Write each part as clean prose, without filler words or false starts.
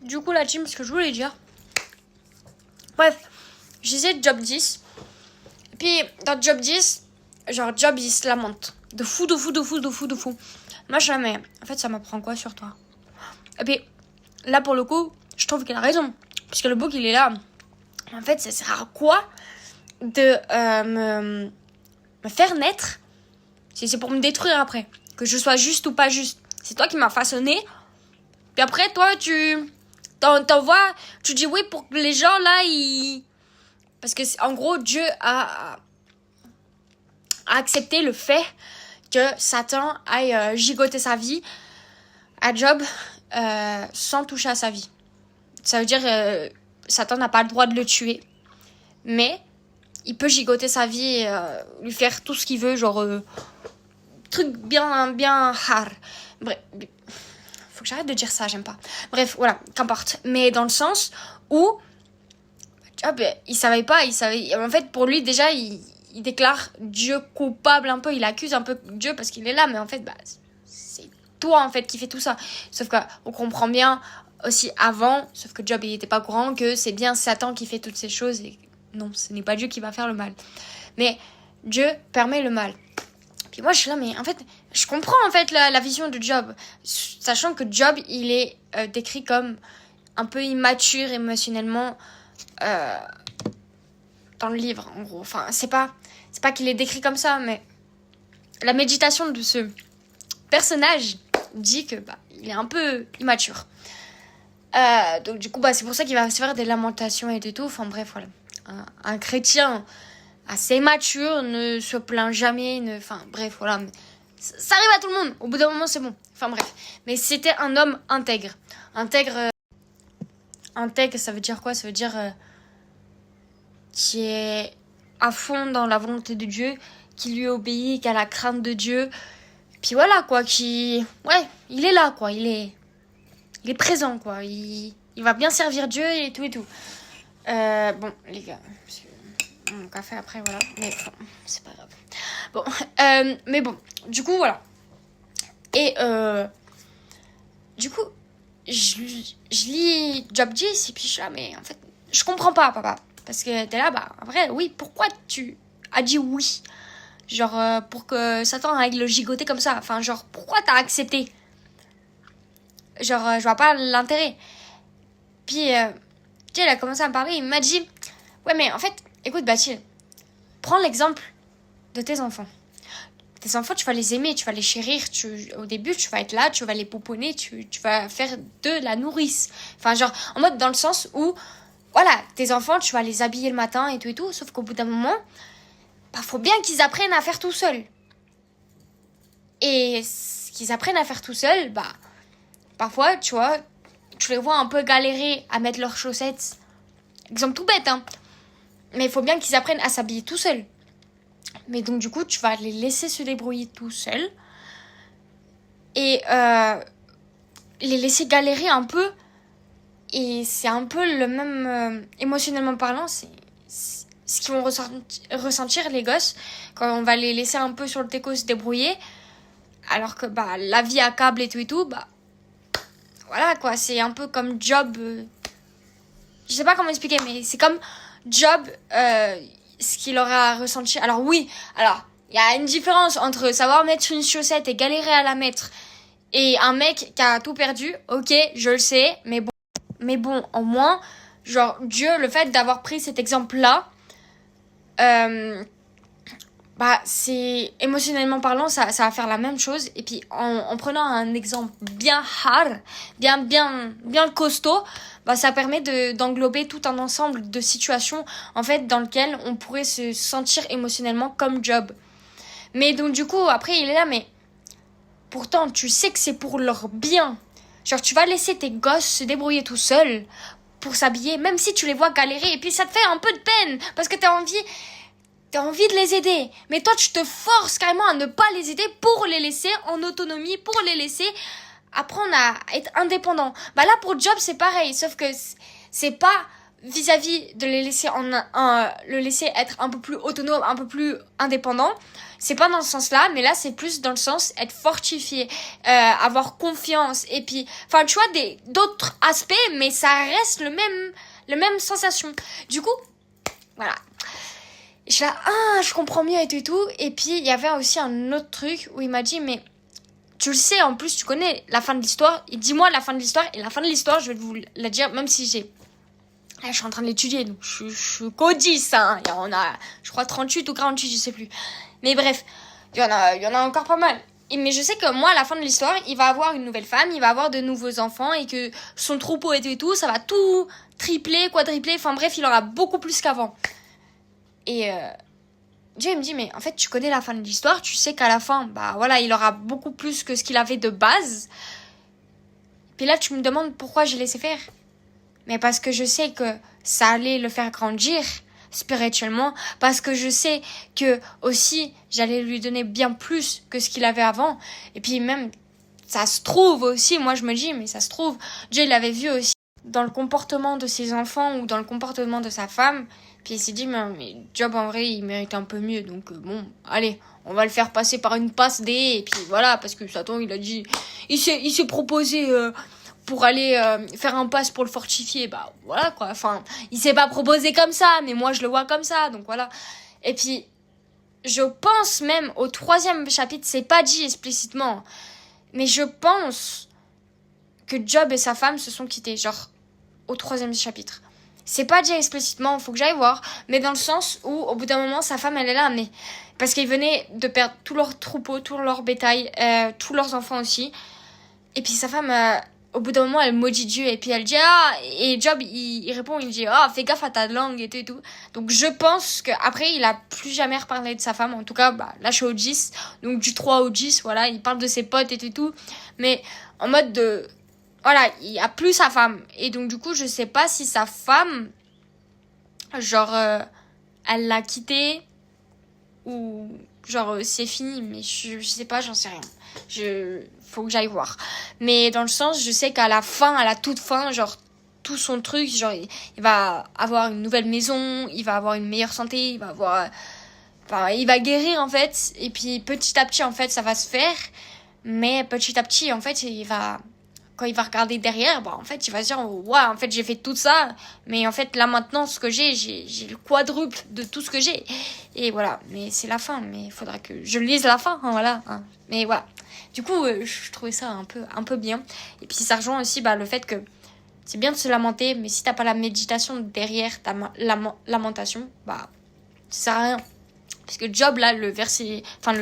du coup, la team, ce que je voulais dire. Bref, je disais Job 10. Et puis, dans Job 10, genre, Job, il se lamente. De fou. Moi, je suis là, mais en fait, ça m'apprend quoi sur toi? Et puis, là, pour le coup, je trouve qu'il a raison. Puisque le book, il est là. En fait, ça sert à quoi de me faire naître si c'est pour me détruire après? Que je sois juste ou pas juste. C'est toi qui m'as façonné. Puis après, toi, tu t'envoies, tu dis oui pour que les gens, là, ils... Parce que, en gros, Dieu a accepté le fait que Satan aille gigoter sa vie à Job sans toucher à sa vie. Ça veut dire Satan n'a pas le droit de le tuer. Mais il peut gigoter sa vie et lui faire tout ce qu'il veut, genre... truc bien hard. Bref, faut que j'arrête de dire ça, j'aime pas. Bref, voilà, qu'importe. Mais dans le sens où Job, il savait pas, en fait, pour lui, déjà, il déclare Dieu coupable un peu, il accuse un peu Dieu parce qu'il est là, mais en fait, bah, c'est toi, en fait, qui fais tout ça. Sauf qu'on comprend bien aussi avant, sauf que Job, il était pas au courant que c'est bien Satan qui fait toutes ces choses et non, ce n'est pas Dieu qui va faire le mal. Mais Dieu permet le mal. Puis moi, je suis là, mais en fait, je comprends en fait la vision de Job. Sachant que Job, il est décrit comme un peu immature émotionnellement dans le livre, en gros. Enfin, c'est pas qu'il est décrit comme ça, mais la méditation de ce personnage dit que il est un peu immature. Donc du coup, c'est pour ça qu'il va se faire des lamentations et tout. Enfin bref, voilà. Un chrétien assez mature ne se plaint jamais. Enfin bref, voilà. Ça arrive à tout le monde. Au bout d'un moment, c'est bon. Enfin bref. Mais c'était un homme intègre. Intègre, ça veut dire quoi? Ça veut dire qui est à fond dans la volonté de Dieu, qui lui obéit, qui a la crainte de Dieu. Puis voilà, quoi, il est là, quoi. Il est présent, quoi. Il va bien servir Dieu et tout. Bon, les gars, mon café après, voilà. Mais enfin, c'est pas grave. Bon, mais bon, du coup, voilà. Et du coup, je lis Job 10 et puis je suis là, mais en fait, je comprends pas, papa. Parce que t'es là, en vrai, oui, pourquoi tu as dit oui? Genre, pour que Satan aille le gigoter comme ça. Enfin, genre, pourquoi t'as accepté? Genre, je vois pas l'intérêt. Puis, tu sais, il a commencé à me parler, il m'a dit, ouais, mais en fait, écoute, Bathilde, prends l'exemple de tes enfants. Tes enfants, tu vas les aimer, tu vas les chérir. Au début, tu vas être là, tu vas les pouponner, tu vas faire de la nourrice. Enfin, genre, en mode dans le sens où, voilà, tes enfants, tu vas les habiller le matin et tout. Sauf qu'au bout d'un moment, faut bien qu'ils apprennent à faire tout seuls. Et ce qu'ils apprennent à faire tout seuls, parfois, tu vois, tu les vois un peu galérer à mettre leurs chaussettes. Exemple tout bête, hein. Mais il faut bien qu'ils apprennent à s'habiller tout seuls. Mais donc, du coup, tu vas les laisser se débrouiller tout seuls. Et les laisser galérer un peu. Et c'est un peu le même... émotionnellement parlant, c'est ce qu'ils vont ressentir, les gosses, quand on va les laisser un peu sur le téco se débrouiller. Alors que la vie accable et tout, voilà, quoi. C'est un peu comme Job... je sais pas comment expliquer, mais c'est comme Job... ce qu'il aura ressenti. Alors oui, il y a une différence entre savoir mettre une chaussette et galérer à la mettre et un mec qui a tout perdu. Ok, je le sais, mais bon, au moins, genre, Dieu, le fait d'avoir pris cet exemple-là, c'est émotionnellement parlant, ça va faire la même chose. Et puis en prenant un exemple bien hard, bien costaud, ça permet d'englober tout un ensemble de situations en fait dans lesquelles on pourrait se sentir émotionnellement comme Job. Mais donc du coup après il est là, mais pourtant tu sais que c'est pour leur bien. Genre tu vas laisser tes gosses se débrouiller tout seuls pour s'habiller, même si tu les vois galérer, et puis ça te fait un peu de peine parce que t'as envie de les aider. Mais toi, tu te forces carrément à ne pas les aider pour les laisser en autonomie, pour les laisser apprendre à être indépendants. Là, pour Job, c'est pareil. Sauf que c'est pas vis-à-vis de le laisser être un peu plus autonome, un peu plus indépendant. C'est pas dans ce sens-là, mais là, c'est plus dans le sens être fortifié, avoir confiance. Et puis, enfin, tu vois, d'autres aspects, mais ça reste le même sensation. Du coup, voilà. Je là, je comprends mieux et tout. Et puis, il y avait aussi un autre truc où il m'a dit, mais tu le sais, en plus, tu connais la fin de l'histoire. Et dis-moi la fin de l'histoire. Et la fin de l'histoire, je vais vous la dire, même si je suis en train de l'étudier, donc je suis qu'au 10, hein. Il y en a, je crois, 38 ou 48, je sais plus. Mais bref, il y en a encore pas mal. Mais je sais que moi, à la fin de l'histoire, il va avoir une nouvelle femme, il va avoir de nouveaux enfants, et que son troupeau et tout, ça va tout tripler, quadrupler, enfin bref, il aura beaucoup plus qu'avant. Et Dieu, il me dit, mais en fait, tu connais la fin de l'histoire, tu sais qu'à la fin, bah voilà, il aura beaucoup plus que ce qu'il avait de base. Puis là, tu me demandes pourquoi j'ai laissé faire. Mais parce que je sais que ça allait le faire grandir spirituellement, parce que je sais que aussi j'allais lui donner bien plus que ce qu'il avait avant. Et puis même, ça se trouve aussi, moi je me dis, mais ça se trouve, Dieu l'avait vu aussi dans le comportement de ses enfants ou dans le comportement de sa femme. Puis il s'est dit, mais Job en vrai, il mérite un peu mieux. Donc bon, allez, on va le faire passer par une passe D. Et puis voilà, parce que Satan, il a dit, il s'est proposé pour aller faire un pass pour le fortifier. Bah voilà quoi, enfin, il s'est pas proposé comme ça, mais moi je le vois comme ça. Donc voilà. Et puis, je pense même au 3e chapitre, c'est pas dit explicitement, mais je pense que Job et sa femme se sont quittés, genre au 3e chapitre. C'est pas dit explicitement, faut que j'aille voir, mais dans le sens où, au bout d'un moment, sa femme, elle est là, mais parce qu'ils venaient de perdre tout leur troupeau, tout leur bétail, tous leurs enfants aussi. Et puis sa femme, au bout d'un moment, elle maudit Dieu, et puis elle dit, et Job, il répond, il dit, fais gaffe à ta langue, et tout, et tout. Donc je pense qu'après, il a plus jamais reparlé de sa femme, en tout cas, bah, là, je suis au 10, donc du 3 au 10, voilà, il parle de ses potes, et tout, et tout, mais en mode de... Voilà, il a plus sa femme. Et donc, du coup, je sais pas si sa femme, genre, elle l'a quitté ou, genre, c'est fini. Mais je sais pas, j'en sais rien. Faut que j'aille voir. Mais dans le sens, je sais qu'à la fin, à la toute fin, genre, tout son truc, genre, il va avoir une nouvelle maison, il va avoir une meilleure santé, il va avoir... Enfin, il va guérir, en fait. Et puis, petit à petit, en fait, ça va se faire. Mais petit à petit, en fait, quand il va regarder derrière, bah en fait, il va se dire, ouais, en fait, j'ai fait tout ça, mais en fait, là, maintenant, ce que j'ai le quadruple de tout ce que j'ai. Et voilà, mais c'est la fin, mais il faudra que je lise la fin, hein, voilà. Hein. Mais voilà. Du coup, je trouvais ça un peu bien. Et puis, ça rejoint aussi le fait que c'est bien de se lamenter, mais si t'as pas la méditation derrière ta lamentation, bah, ça sert à rien. Parce que Job, là, le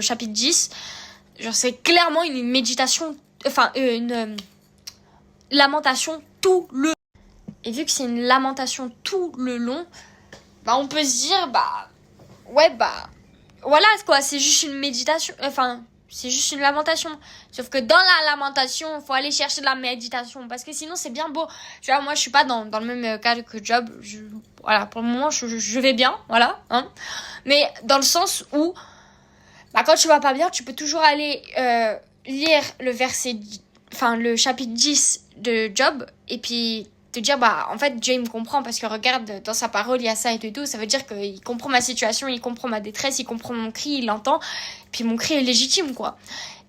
chapitre 10, genre, c'est clairement une méditation, une lamentation tout le... Et vu que c'est une lamentation tout le long, bah on peut se dire, ouais, voilà quoi, c'est juste une méditation, c'est juste une lamentation. Sauf que dans la lamentation, il faut aller chercher de la méditation, parce que sinon c'est bien beau. Tu vois, moi je suis pas dans le même cas que Job, voilà, pour le moment je vais bien, voilà, hein. Mais dans le sens où, quand tu vas pas bien, tu peux toujours aller lire le chapitre 10 de Job, et puis te dire, en fait, Dieu me comprend, parce que regarde, dans sa parole, il y a ça et tout, ça veut dire qu'il comprend ma situation, il comprend ma détresse, il comprend mon cri, il l'entend, puis mon cri est légitime, quoi.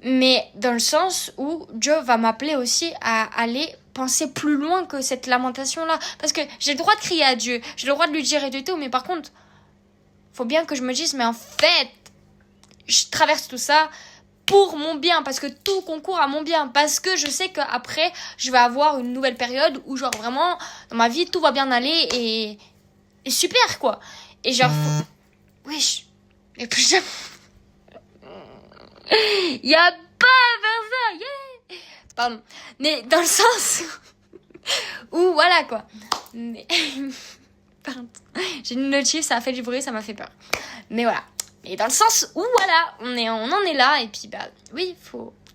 Mais dans le sens où Dieu va m'appeler aussi à aller penser plus loin que cette lamentation-là, parce que j'ai le droit de crier à Dieu, j'ai le droit de lui dire et tout, mais par contre, faut bien que je me dise, mais en fait, je traverse tout ça pour mon bien, parce que tout concourt à mon bien, parce que je sais qu'après je vais avoir une nouvelle période où genre vraiment dans ma vie tout va bien aller et super quoi, et genre wesh, et que je y a pas à faire ça, yeah, pardon, mais dans le sens où voilà quoi, mais pardon, j'ai une notif, ça a fait du bruit, ça m'a fait peur, mais voilà. Et dans le sens où, voilà, on en est là. Et puis, oui,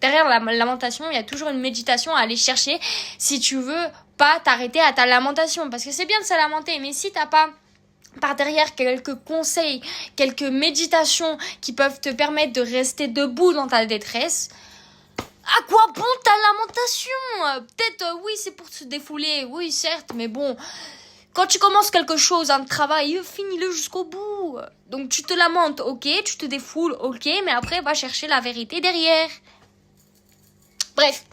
derrière la lamentation, il y a toujours une méditation à aller chercher si tu veux pas t'arrêter à ta lamentation. Parce que c'est bien de se lamenter, mais si t'as pas par derrière quelques conseils, quelques méditations qui peuvent te permettre de rester debout dans ta détresse, à quoi bon ta lamentation ? Peut-être, oui, c'est pour se défouler, oui, certes, mais bon... Quand tu commences quelque chose, un travail, finis-le jusqu'au bout. Donc tu te lamentes, ok, tu te défoules, ok, mais après va chercher la vérité derrière. Bref,